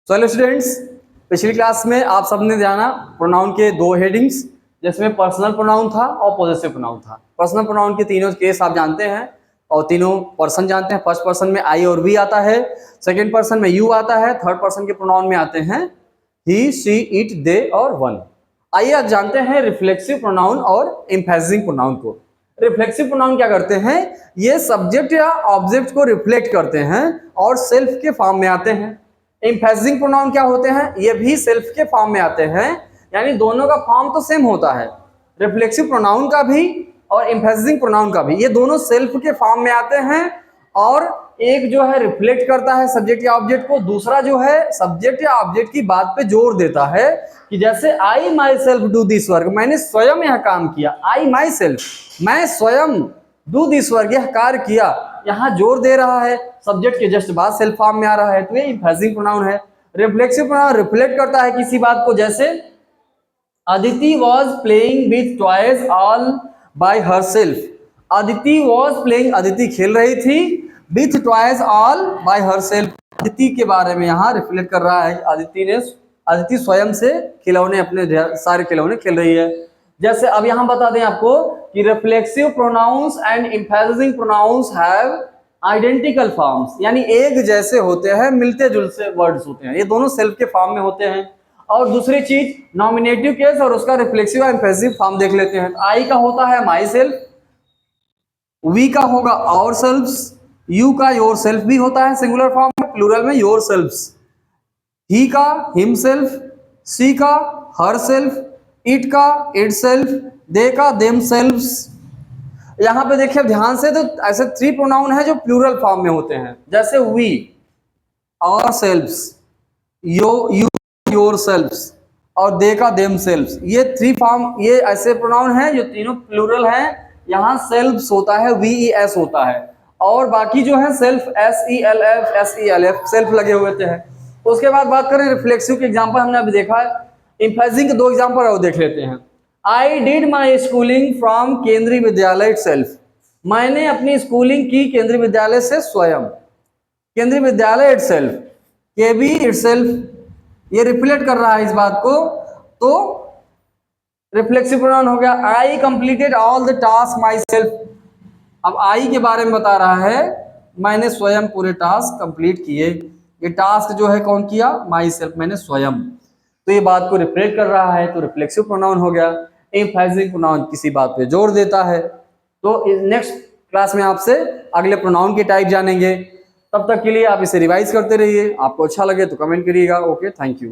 चलो स्टूडेंट्स, पिछली क्लास में आप सबने जाना प्रोनाउन के दो हेडिंग्स, जिसमें पर्सनल प्रोनाउन था और पॉजेसिव प्रोनाउन था। पर्सनल प्रोनाउन के तीनों केस आप जानते हैं और तीनों पर्सन जानते हैं। फर्स्ट पर्सन में आई और वी आता है, सेकंड पर्सन में यू आता है, थर्ड पर्सन के प्रोनाउन में आते हैं ही, शी, इट, दे और वन। आइए आज जानते हैं रिफ्लेक्सिव प्रोनाउन और एम्फेसिंग प्रोनाउन को। रिफ्लेक्सिव प्रोनाउन क्या करते हैं? ये सब्जेक्ट या ऑब्जेक्ट को रिफ्लेक्ट करते हैं और सेल्फ के फॉर्म में आते हैं। एम्फेसिंग प्रोनाउन क्या होते हैं? ये भी सेल्फ के फॉर्म में आते हैं, यानी दोनों का फॉर्म तो सेम होता है, रिफ्लेक्सिव प्रोनाउन का भी और एम्फेसिंग प्रोनाउन का भी। ये दोनों सेल्फ के फॉर्म में आते हैं और एक जो है रिफ्लेक्ट करता है सब्जेक्ट या ऑब्जेक्ट को, दूसरा जो है सब्जेक्ट या ऑब्जेक्ट की बात पे जोर देता है कि जैसे I myself do this work, मैंने स्वयं यह काम किया। आई माई सेल्फ, मैं स्वयं, डू दिस वर्क, यह कार्य किया, यहाँ जोर दे रहा है, सब्जेक्ट के जस्ट बाद सेल्फ फॉर्म में आ रहा है, तो ये एम्फेसिंग प्रोनाउन है। रिफ्लेक्सिव प्रोनाउन रिफ्लेक्ट करता है किसी बात को, जैसे Aditi was playing with toys all by herself. Aditi was playing, Aditi खेल रही थी, with toys all by herself, Aditi के बारे में यहाँ रिफ्लेक्ट कर रहा है। अदिति स्वयं से खिलौने, अपने सारे खिलौने खेल रही है। जैसे अब यहां बता दें आपको कि reflexive pronouns and emphasising pronouns have identical forms, यानी एक जैसे होते हैं, मिलते जुलते वर्ड्स होते हैं, ये दोनों सेल्फ के फॉर्म में होते हैं। और दूसरी चीज नॉमिनेटिव केस और उसका रिफ्लेक्सिव और एम्फेसिव फॉर्म देख लेते हैं। आई का होता है माई सेल्फ, वी का होगा आवर सेल्फ्स, यू का योर सेल्फ भी होता है सिंगुलर फॉर्म में, प्लूरल में योर सेल्फ्स, ही का हिमसेल्फ, सी का हर सेल्फ, इट का इट सेल्फ, दे का देम सेल्फ्स। यहां पे देखिए ध्यान से, तो ऐसे थ्री प्रोनाउन है जो प्लूरल फॉर्म में होते हैं, जैसे we, ourselves, you yourselves और दे का देम सेल्फ्स। ये थ्री फॉर्म, ये ऐसे प्रोनाउन हैं जो तीनों प्लूरल हैं। यहाँ सेल्फ्स होता है, वी ई एस होता है, और बाकी जो है self S E L F self लगे हुए थे। उसके बाद बात करें रिफ्लेक्सिव के एग्जांपल, हमने अभी देखा है। एम्फेसिंग के दो एग्जांपल है, वो देख लेते हैं। I did my schooling from केंद्रीय विद्यालय इटसेल्फ, मैंने अपनी स्कूलिंग की केंद्रीय विद्यालय से स्वयं। केंद्रीय विद्यालय इटसेल्फ, के बी इटसेल्फ, ये रिफ्लेक्ट कर रहा है इस बात को, तो रिफ्लेक्सिव प्रोनाउन हो गया। I completed all the task my self, अब आई के बारे में बता रहा है, मैंने स्वयं पूरे टास्क कंप्लीट किए। ये टास्क जो है कौन किया? माई सेल्फ, मैंने स्वयं। तो ये बात को रिफ्लेक्ट कर रहा है, तो रिफ्लेक्सिव प्रोनाउन हो गया। एम्फेसिंग प्रोनाउन किसी बात पे जोर देता है। तो नेक्स्ट क्लास में आपसे अगले प्रोनाउन के टाइप जानेंगे। तब तक के लिए आप इसे रिवाइज करते रहिए। आपको अच्छा लगे तो कमेंट करिएगा। Okay, thank you.